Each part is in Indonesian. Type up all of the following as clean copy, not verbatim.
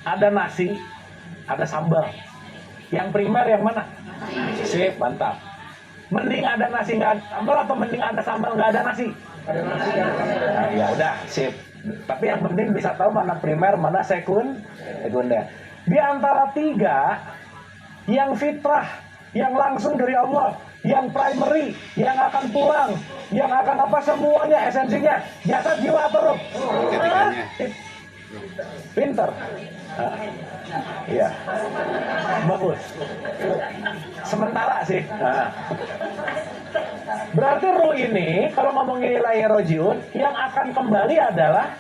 ada nasi, ada sambal. Yang primer yang mana? Sip, mantap. Mending ada nasi nggak ada sambal atau mending ada sambal nggak ada nasi? Ada nasi dan sambal. Nah, ya udah, sip. Tapi yang penting bisa tahu mana primer, mana sekunder. Di antara tiga, yang fitrah, yang langsung dari Allah, yang primary, yang akan pulang, yang akan apa semuanya esensinya, jasad, jiwa atau roh? Pinter. Iya, bagus. Sementara sih. Berarti ruh ini, kalau ngomongin nilai rojiun, yang akan kembali adalah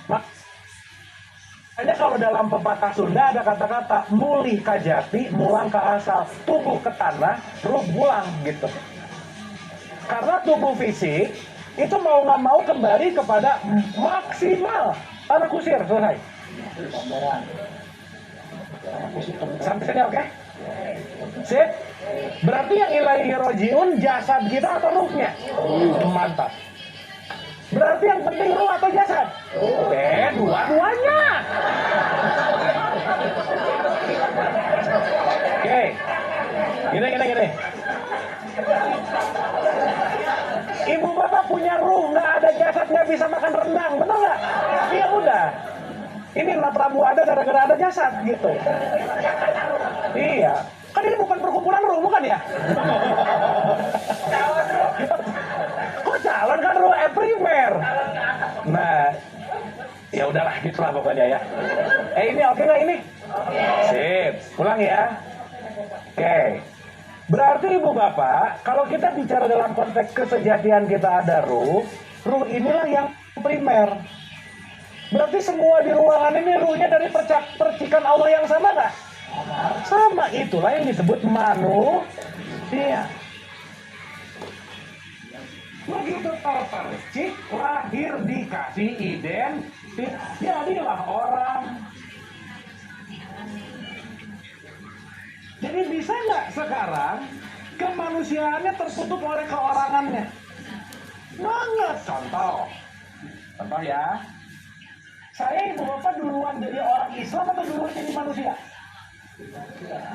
makanya kalau dalam pepatah Sunda ada kata-kata mulih kajati, mulang ke asal, tubuh ke tanah, ruh pulang gitu. Karena tubuh fisik itu mau nggak mau kembali kepada maksimal tanah kusir, selesai. Sampai sini oke? Sip. Berarti yang ilahi rojiun jasad kita atau ruhnya? Mantap. Berarti yang penting ruh atau jasad? Dua-duanya. Oke. Gini. Ibu bapak punya ruh, nggak ada jasad, nggak bisa makan rendang, betul nggak? Ya udah. Ini Prabu ada gara-gara ada jasad gitu. Iya. Kan ini bukan perkumpulan ruh, bukan ya? Kok calon kan ruh primer? Nah, ya udahlah gitulah pokoknya ya. Ini oke nggak ini? Sip, pulang ya. Oke. Berarti ibu bapak, kalau kita bicara dalam konteks kesejatian kita ada ruh inilah yang primer. Berarti semua di ruangan ini ruhnya dari percikan Allah yang sama nggak? Sama, itulah yang disebut manusia. Begitu terpercik, lahir dikasih identitas, jadilah orang. Jadi bisa nggak sekarang kemanusiaannya tertutup oleh keorangannya? Banget. Contoh ya. Saya ibu bapak duluan jadi orang Islam atau duluan jadi manusia?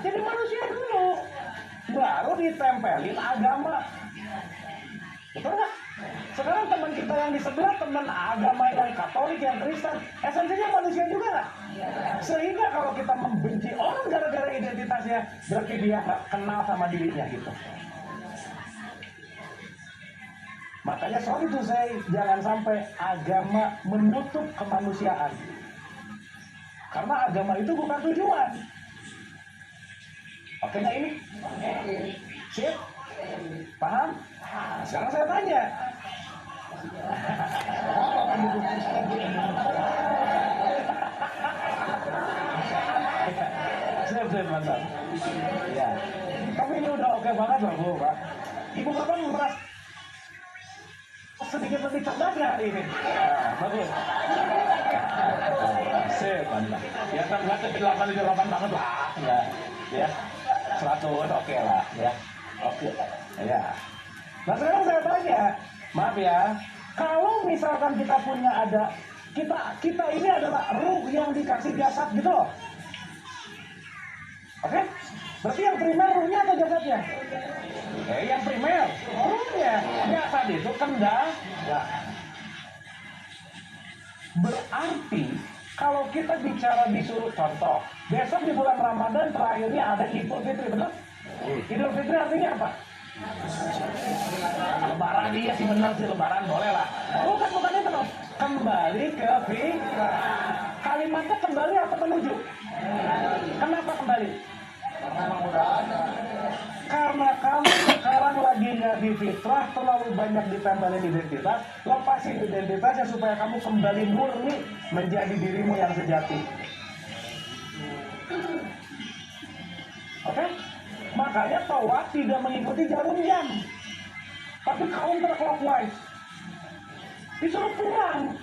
Jadi manusia dulu, baru ditempelin agama. Betul nggak? Sekarang teman kita yang di sebelah teman agama yang Katolik, yang Kristen, esensinya manusia juga nggak? Sehingga kalau kita membenci orang gara-gara identitasnya, berarti dia nggak kenal sama dirinya gitu. Makanya soal itu saya jangan sampai agama menutup kemanusiaan. Karena agama itu bukan tujuan. Oke nggak ini? Sip? Paham? Sekarang saya tanya. Sip, mantap. Ya. Tapi ini udah oke banget loh, Bu, Pak. Ibu bapak merasa sedikit lebih cerdas nggak hari ini? Bagus. Sip, mantap. Ya, kan nggak ke 8 banget lah. Ya. 100 oke lah. Ya. Oke. Ya. Nah sekarang saya tanya, maaf ya, kalau misalkan kita punya ada, kita ini adalah ruh yang dikasih jasad gitu loh. Oke? Berarti yang primer ruhnya atau jasadnya? Yang primer ruhnya. Jasad itu kendal. Ya. Berarti kalau kita bicara disuruh contoh, besok di bulan Ramadan terakhirnya ada Idul Fitri, betul? Idul Fitri artinya apa? Lebaran, iya sih benar sih, lebaran boleh lah. Bukan itu dong. Kembali ke fitrah. Kalimatnya kembali atau menuju? Kenapa kembali? Karena kamu sekarang lagi nggak di fitrah, terlalu banyak ditempelin identitas. Lepasin identitasnya supaya kamu kembali murni menjadi dirimu yang sejati. Oke? Makanya tawaf tidak mengikuti jarum jam, tapi counterclockwise. Disuruh pulang.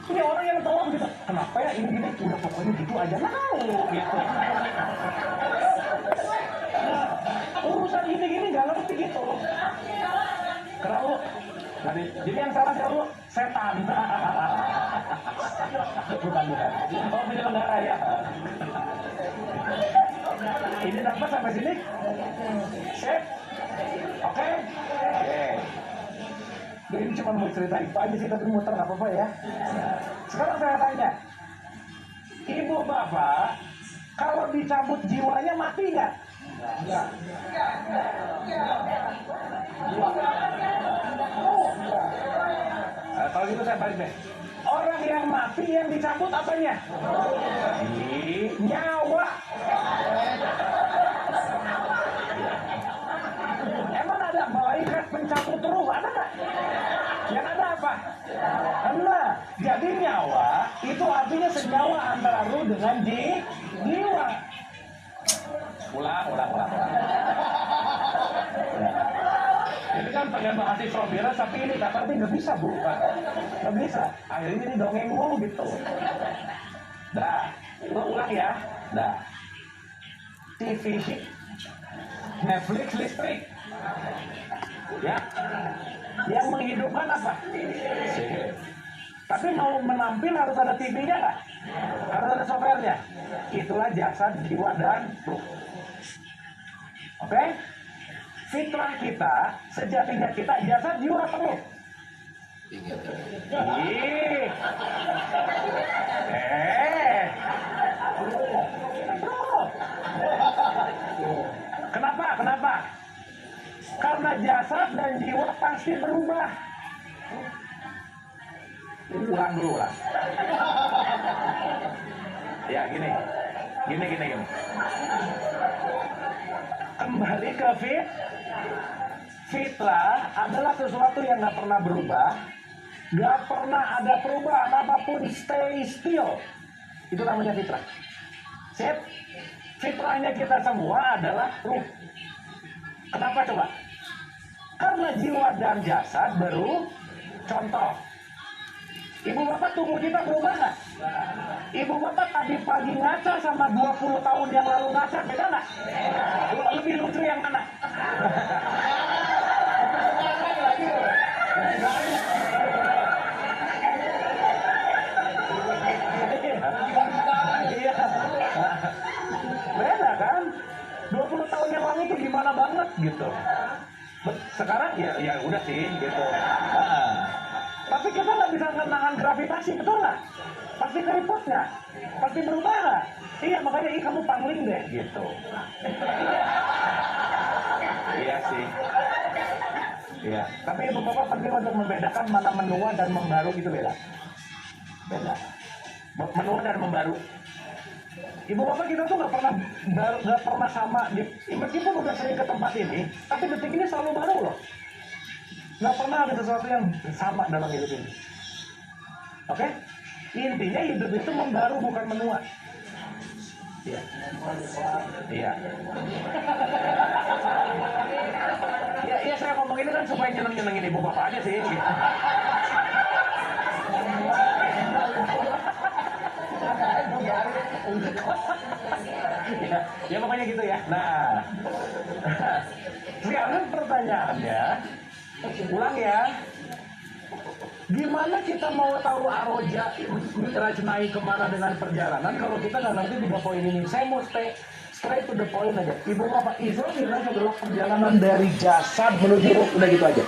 Ini orang yang tawaf gitu, kenapa ya ini gini? Udah pokoknya gitu aja gitu. Urusan gini nggak ngerti gitu. Kenapa? Jadi yang salah siapa? Setan. Bukan. Oh, penyelenggara ya. Ini dapat sampai sini? Sip? Oke? Oke. Ini cuma mau cerita itu aja sih, tapi muter nggak apa-apa ya. Sekarang saya tanya, ibu bapak kalau dicabut jiwanya mati nggak? Enggak. Kalau gitu saya balik deh. Orang yang mati yang dicabut apanya? Nyawa. Emang ada malaikat pencabut ruh? Ada nggak? Yang ada apa? Nah, jadi nyawa itu artinya senyawa antara ruh dengan jiwa. Ulang. Ini kan pengen bahas Isra tapi ini tapi nggak bisa bu, nggak bisa. Akhirnya ini dongeng mulu gitu. Dah, ulang ya. Dah. TV, Netflix, listrik. Ya. Yang menghidupkan apa? Tapi mau menampil harus ada TV-nya nggak? Harus ada software-nya. Itulah jasad, jiwa, dan ruh. Oke? Fitrah kita, sejatinya kita, jasad, jiwa, ruh. Kenapa? Karena jasad dan jiwa pasti berubah. Ulang dulu lah. Ya gini. Kembali ke fitrah adalah sesuatu yang nggak pernah berubah, nggak pernah ada perubahan apapun, stay still. Itu namanya fitrah. Sip. Fitrahnya kita semua adalah ruh. Kenapa coba? Karena jiwa dan jasad baru. Contoh, ibu bapak tubuh kita berubah nggak? Ibu bapak tadi pagi ngaca sama 20 tahun yang lalu ngaca, beda nggak? Lebih lucu yang mana? Iya. Beda kan? 20 tahun yang lalu itu gimana banget gitu. Sekarang ya udah sih gitu. Tapi kita nggak bisa menahan gravitasi, betul nggak? Pasti keriputnya, pasti berubah nggak? Iya, makanya kamu pangling deh gitu. Iya sih. Iya. Tapi ibu bapak penting untuk membedakan mana menua dan membaru itu beda. Menua dan membaru. Ibu bapak kita tuh nggak pernah sama. Meskipun udah sering ke tempat ini, tapi detik ini selalu baru loh. Nggak pernah ada sesuatu yang sama dalam hidup ini. Oke? Intinya hidup itu membaru bukan menua. Iya. Iya saya ngomong ini kan supaya nyenengin ibu bapak aja sih. Ya pokoknya gitu ya. Nah, sekarang pertanyaannya, ulang ya. Gimana kita mau tahu Aroja Rajnai kemana dengan perjalanan kalau kita nggak ngerti 3 poin ini? Saya mau straight to the point aja. Ibu bapak Isra adalah perjalanan dari jasad menuju ruh, udah gitu aja.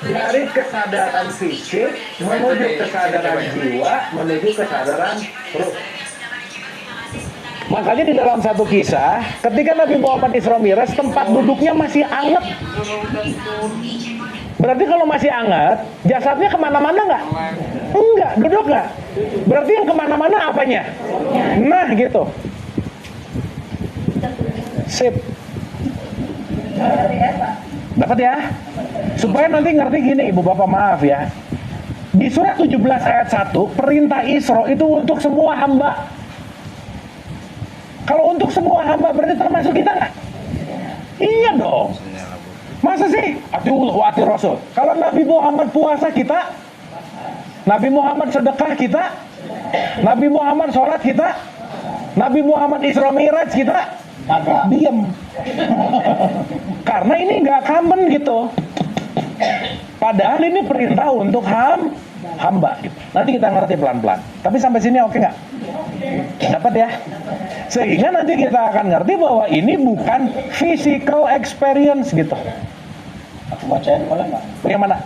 Dari kesadaran fisik menuju kesadaran jiwa menuju kesadaran ruh. Makanya di dalam satu kisah, ketika Nabi Muhammad Isra Mi'raj, tempat duduknya masih anget. Berarti kalau masih anget, jasadnya kemana-mana nggak? Enggak, duduk nggak? Berarti yang kemana-mana apanya? Nah gitu. Sip. Dapat ya? Supaya nanti ngerti gini, ibu bapak maaf ya. Di surat 17 ayat 1, perintah Isra itu untuk semua hamba. Kalau untuk semua hamba berarti termasuk kita nggak? Iya dong. Masa sih? Atiullah wa ati Rasul. Kalau Nabi Muhammad puasa kita, Nabi Muhammad sedekah kita, Nabi Muhammad sholat kita, Nabi Muhammad Isra Mi'raj kita, diam. Karena ini nggak common gitu. Padahal ini perintah untuk hamba gitu. Nanti kita ngerti pelan-pelan. Tapi sampai sini oke nggak? Dapat ya? Sehingga nanti kita akan ngerti bahwa ini bukan physical experience gitu. Aku bacain boleh nggak? Yang mana?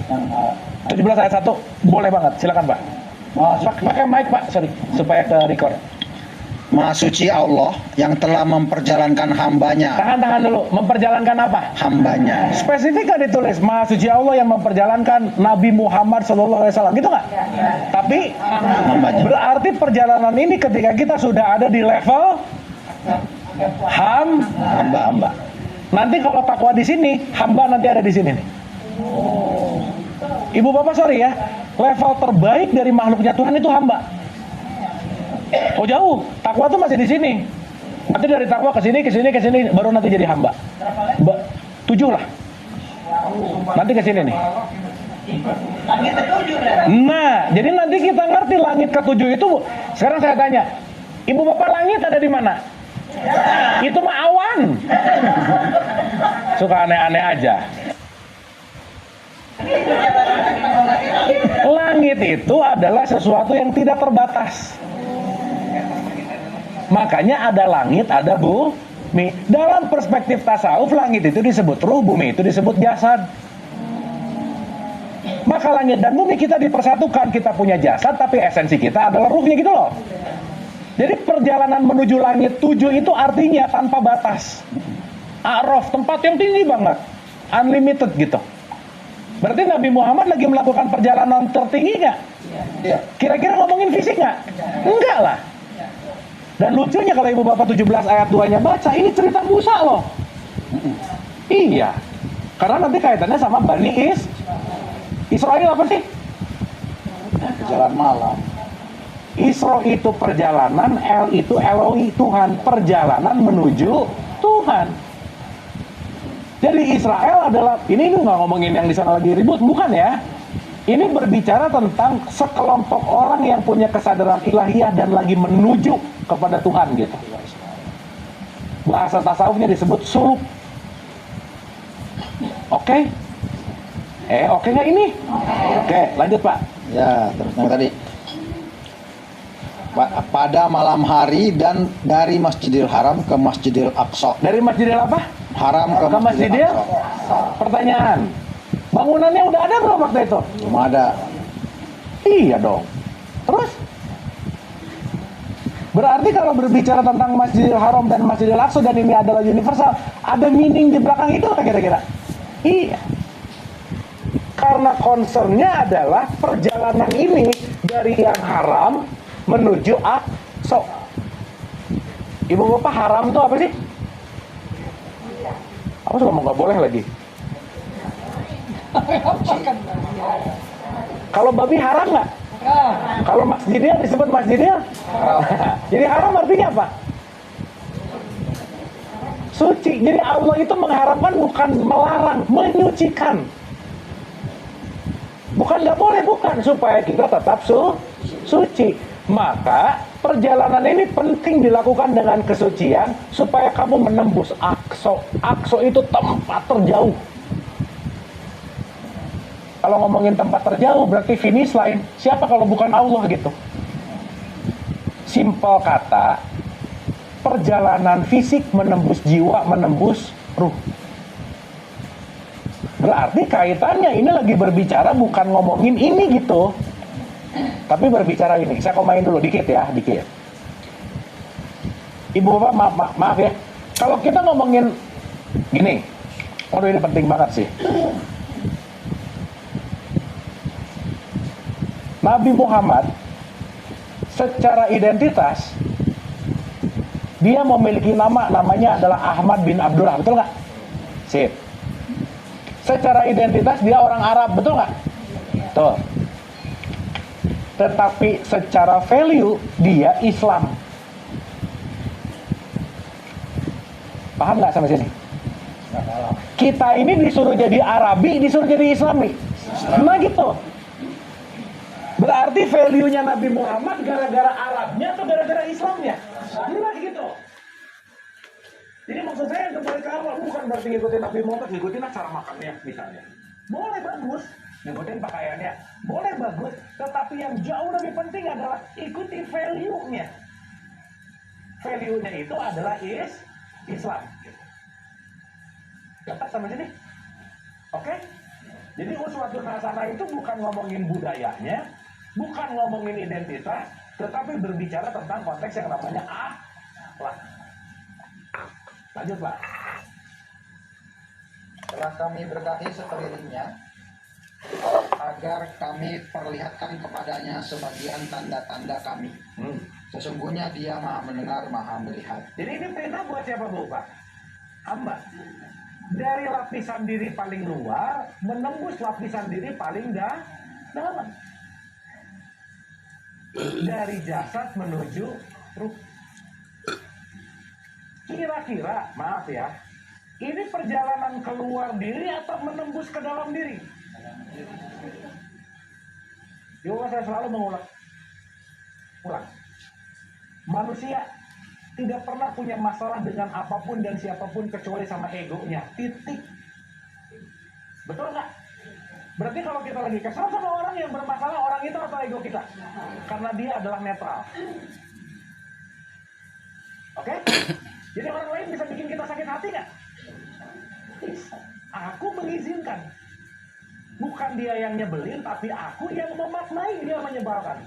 Yang 17 ayat 1. Boleh banget, silakan Pak. Pakai mic Pak, sorry, supaya ke record. Maha suci Allah yang telah memperjalankan hambanya. Tahan dulu, memperjalankan apa? Hambanya. Spesifik kan ditulis, Maha suci Allah yang memperjalankan Nabi Muhammad SAW, gitu nggak? Tapi Hambanya. berarti perjalanan ini ketika kita sudah ada di level hamba. Nanti kalau takwa di sini, hamba nanti ada di sini nih. Ibu bapak sorry ya, level terbaik dari makhluknya Tuhan itu hamba. Oh jauh, takwa tuh masih di sini. Nanti dari takwa ke sini, baru nanti jadi hamba. 7 lah. Nanti ke sini nih. Nah, jadi nanti kita ngerti langit ke-7 itu. Sekarang saya tanya, ibu bapak langit ada di mana? Itu mah awan. Suka aneh-aneh aja. Langit itu adalah sesuatu yang tidak terbatas. Makanya ada langit, ada bumi. Dalam perspektif tasawuf, langit itu disebut ruh, bumi itu disebut jasad. Maka langit dan bumi kita dipersatukan, kita punya jasad, tapi esensi kita adalah ruhnya gitu loh. Jadi perjalanan menuju langit 7 itu artinya tanpa batas. A'raf, tempat yang tinggi banget, unlimited gitu. Berarti Nabi Muhammad lagi melakukan perjalanan tertinggi nggak? Kira-kira ngomongin fisik nggak? Enggak lah. Dan lucunya kalau ibu bapak 17 ayat 2-nya baca, ini cerita Musa loh. Iya. Karena nanti kaitannya sama Bani Israel apa sih? Jalan malam. Isra itu perjalanan, El itu Eloi Tuhan, perjalanan menuju Tuhan. Jadi Israel adalah, ini nggak ngomongin yang di sana lagi ribut, bukan ya? Ini berbicara tentang sekelompok orang yang punya kesadaran ilahiyah dan lagi menuju kepada Tuhan gitu. Bahasa tasawufnya disebut suluk. Oke? Oke nggak ini? Oke, lanjut Pak. Ya, terus yang tadi. Pada malam hari dan dari Masjidil Haram ke Masjidil Aqsa. Dari Masjidil apa? Haram ke Masjidil Aqsa. Pertanyaan. Bangunannya udah ada belum waktu itu? Belum ada. Iya dong. Terus? Berarti kalau berbicara tentang Masjidil Haram dan Masjidil Aqsa dan ini adalah universal, ada meaning di belakang itu kira-kira? Iya. Karena concernnya adalah perjalanan ini dari yang haram menuju Aqsa. Ibu bapak, haram itu apa sih? Aku suka mau nggak boleh lagi. Kalau babi haram nggak? Kalau masjidnya disebut masjidnya? Jadi haram artinya apa? Suci. Jadi Allah itu mengharamkan bukan melarang, menyucikan. Bukan nggak boleh, bukan, supaya kita tetap suci. Maka perjalanan ini penting dilakukan dengan kesucian supaya kamu menembus Aqsa. Aqsa itu tempat terjauh. Kalau ngomongin tempat terjauh berarti finish line. Siapa kalau bukan Allah gitu? Simpel kata, perjalanan fisik menembus jiwa, menembus ruh. Berarti kaitannya ini lagi berbicara bukan ngomongin ini gitu, tapi berbicara ini. Saya komain dulu dikit ya, dikit. Ibu bapak maaf ya. Kalau kita ngomongin gini, waduh ini penting banget sih. Nabi Muhammad secara identitas dia memiliki namanya adalah Ahmad bin Abdullah, betul nggak? Sip. Secara identitas dia orang Arab, betul nggak? Betul. Tetapi secara value dia Islam. Paham nggak sampai sini? Kita ini disuruh jadi Arabi, disuruh jadi Islami. Nah gitu. Berarti value-nya Nabi Muhammad gara-gara Arabnya atau gara-gara Islamnya? Nah gitu. Jadi maksud saya kembali ke awal, bukan berarti ngikutin Nabi Muhammad, ngikutin cara makannya misalnya. Boleh, bagus. ngikutin pakaiannya boleh bagus, tetapi yang jauh lebih penting adalah ikuti value-nya. Value-nya itu adalah Islam. Dapat sama sini? Oke? Jadi uswatun hasanah itu bukan ngomongin budayanya, bukan ngomongin identitas, tetapi berbicara tentang konteks yang namanya akhlak. Lanjut, Pak. Telah kami berkahi sekelilingnya, agar kami perlihatkan kepadanya sebagian tanda-tanda kami. Sesungguhnya dia maha mendengar, maha melihat. Jadi ini perintah buat siapa, Bu, Pak? Hamba. Dari lapisan diri paling luar, menembus lapisan diri paling dalam. Dari jasad menuju ruh. Kira-kira, maaf ya, ini perjalanan keluar diri atau menembus ke dalam diri? Juga saya selalu mengulang. Manusia tidak pernah punya masalah dengan apapun dan siapapun kecuali sama egonya. Titik. Betul nggak? Berarti kalau kita lagi kesal sama orang yang bermasalah, orang itu atau ego kita? Karena dia adalah netral. Oke? Jadi orang lain bisa bikin kita sakit hati nggak? Bisa. Aku mengizinkan. Bukan dia yang nyebelin, tapi aku yang memaknai dia menyebalkan.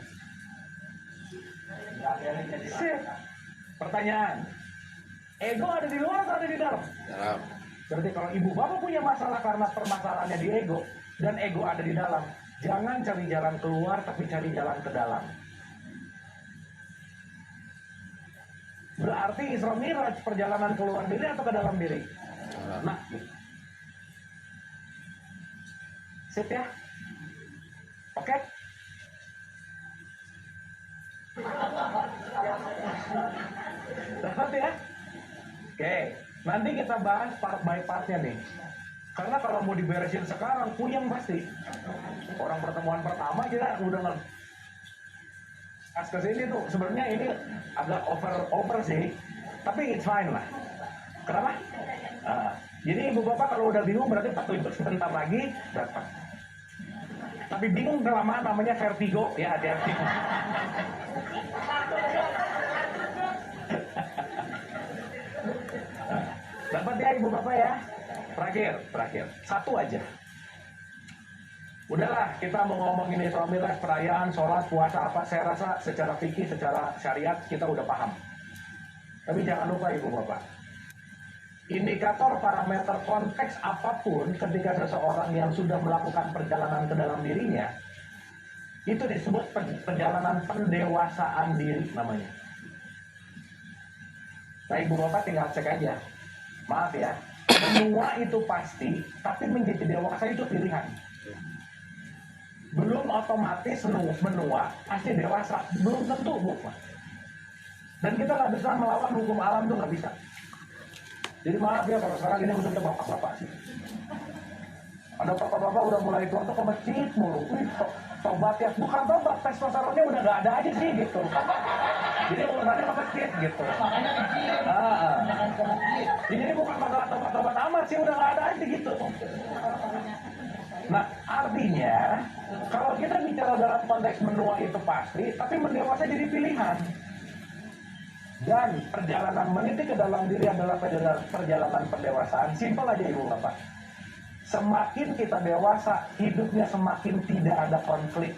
Sip. Pertanyaan. Ego ada di luar atau ada di dalam? Dalam. Berarti kalau ibu bapak punya masalah karena permasalahannya di ego, dan ego ada di dalam, jangan cari jalan keluar, tapi cari jalan ke dalam. Berarti Isra Miraj perjalanan keluar diri atau ke dalam diri? Nah, sip ya? Oke? Dapat ya? Oke, nanti kita bahas part by partnya nih. Karena kalau mau diberesin sekarang, puyeng pasti. Orang pertemuan pertama kita udah ke sini tuh, sebenarnya ini agak over sih, tapi it's fine lah. Kenapa? Jadi ibu bapak kalau udah bingung berarti petunjuk sebentar lagi dapat. Tapi bingung kelamaan namanya vertigo, ya hati-hati. Dapat ya ibu bapak ya. Terakhir. Satu aja. Udahlah, kita mau ngomongin Isra Miraj, perayaan, sholat, puasa, apa, saya rasa secara fikih, secara syariat kita udah paham. Tapi jangan lupa ibu bapak, indikator parameter konteks apapun ketika seseorang yang sudah melakukan perjalanan ke dalam dirinya, itu disebut perjalanan pendewasaan diri namanya. Nah ibu bapak tinggal cek aja. Maaf ya, menua itu pasti, tapi menjadi dewasa itu pilihan. Belum otomatis menua pasti dewasa, belum tentu bukan. Dan kita nggak bisa melawan hukum alam tuh nggak bisa. Jadi maaf ya kalau sekarang ini udah bapak-bapak sih. Ada bapak-bapak udah mulai tua tuh ke masjid mulu. Tobat ya, bukan tobat, testosteronnya udah nggak ada aja sih gitu. Jadi urusannya ke masjid gitu. Makanya kecil. Jadi bukan masalah tobat-tobat amat sih, udah nggak ada aja gitu. Nah, artinya kalau kita bicara dalam konteks menua itu pasti, tapi mendewasa jadi pilihan. Dan perjalanan meniti ke dalam diri adalah perjalanan pendewasaan. Simpel aja ibu bapak. Semakin kita dewasa, hidupnya semakin tidak ada konflik.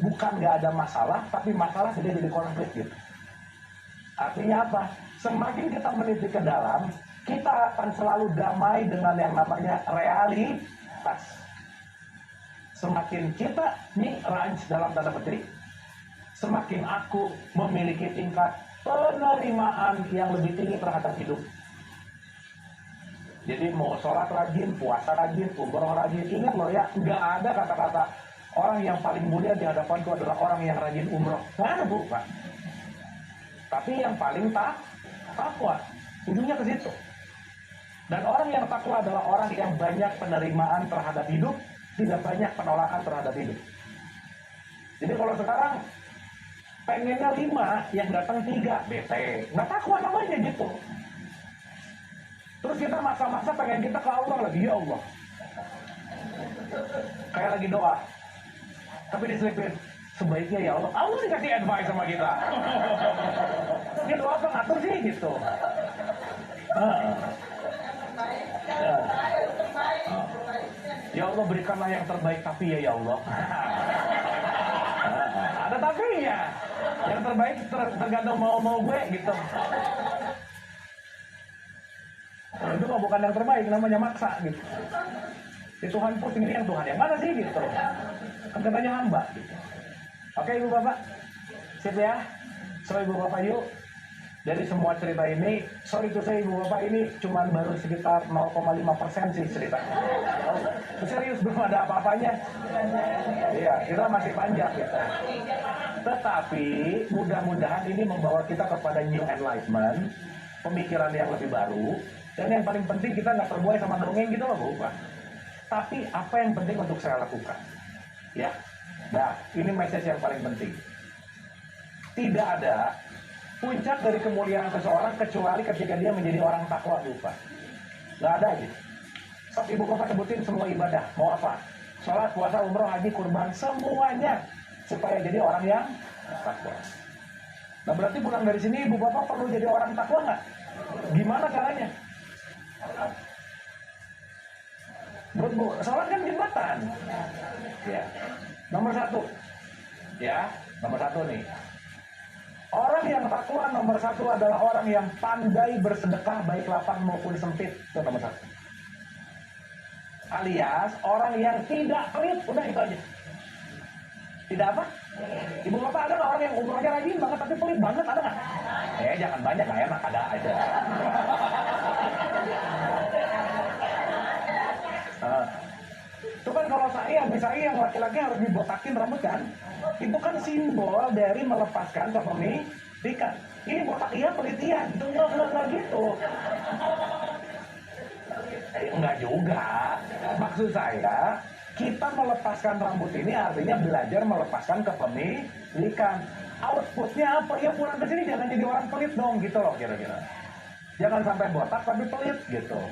Bukan nggak ada masalah, tapi masalah sudah jadi konflik gitu. Artinya apa? Semakin kita meniti ke dalam, kita akan selalu damai dengan yang namanya realitas. Semakin kita range dalam tanda petik, semakin aku memiliki tingkat penerimaan yang lebih tinggi terhadap hidup. Jadi mau sholat rajin, puasa rajin, umroh rajin, ingat loh ya, nggak ada kata-kata orang yang paling mulia di hadapanku adalah orang yang rajin umroh. Nggak ada bukan. Tapi yang paling takwa, ujungnya ke situ. Dan orang yang takwa adalah orang yang banyak penerimaan terhadap hidup, tidak banyak penolakan terhadap hidup. Jadi kalau sekarang pengennya 5, yang datang 3, bete. Nggak takwa namanya gitu. Terus kita maksa-maksa pengen kita ke Allah lagi, ya Allah. saya lagi doa, tapi diselipin, sebaiknya ya Allah, Allah dikasih advice sama kita. Dia doa apa ngatur sih gitu. Ya Allah berikanlah yang terbaik tapi ya Allah. Ada tapinya. Yang terbaik tergantung mau gue gitu. Itu bukan yang terbaik, namanya maksa gitu. Si Tuhan pusing, ini yang Tuhan yang mana sih gitu. Kan katanya hamba gitu. Oke Ibu Bapak, sip ya. So Ibu Bapak yuk, dari semua cerita ini, sorry to say Ibu Bapak, ini cuma baru sekitar 0,5% sih ceritanya. Serius, belum ada apa-apanya. Iya, kita masih panjang gitu. Tetapi mudah-mudahan ini membawa kita kepada new enlightenment, pemikiran yang lebih baru, dan yang paling penting kita nggak terbuai sama dongeng gitu loh Bu. Tapi apa yang penting untuk saya lakukan? Ya, nah ini message yang paling penting. Tidak ada puncak dari kemuliaan seseorang kecuali ketika dia menjadi orang takwa lupa. Nggak ada gitu. Sok Ibu Bapak sebutin semua ibadah. Mau apa? Sholat, puasa, umroh, haji, kurban, semuanya supaya jadi orang yang takwa. Nah berarti pulang dari sini Ibu Bapak perlu jadi orang takwa nggak? Gimana caranya? Bu, sholat kan jembatan. Ya. Nomor satu. Ya, nomor satu nih. Orang yang takwa nomor satu adalah orang yang pandai bersedekah baik lapang maupun sempit. Itu nomor satu. Alias orang yang tidak pelit. Udah itu aja. Tidak apa? Ibu Bapak ada nggak orang yang umurnya rajin banget tapi pelit banget, ada nggak? Jangan banyak, nggak enak, ada aja. Itu kan kalau saya yang laki-laki harus dibotakin rambut kan, itu kan simbol dari melepaskan kepemilikan. Ini botak iya, pelit iya, itu enggak gitu. Enggak juga. Maksud saya, kita melepaskan rambut ini artinya belajar melepaskan kepemilikan. Outputnya apa? Ya pulang ke sini jangan jadi orang pelit dong gitu loh kira-kira. Jangan sampai botak tapi pelit gitu.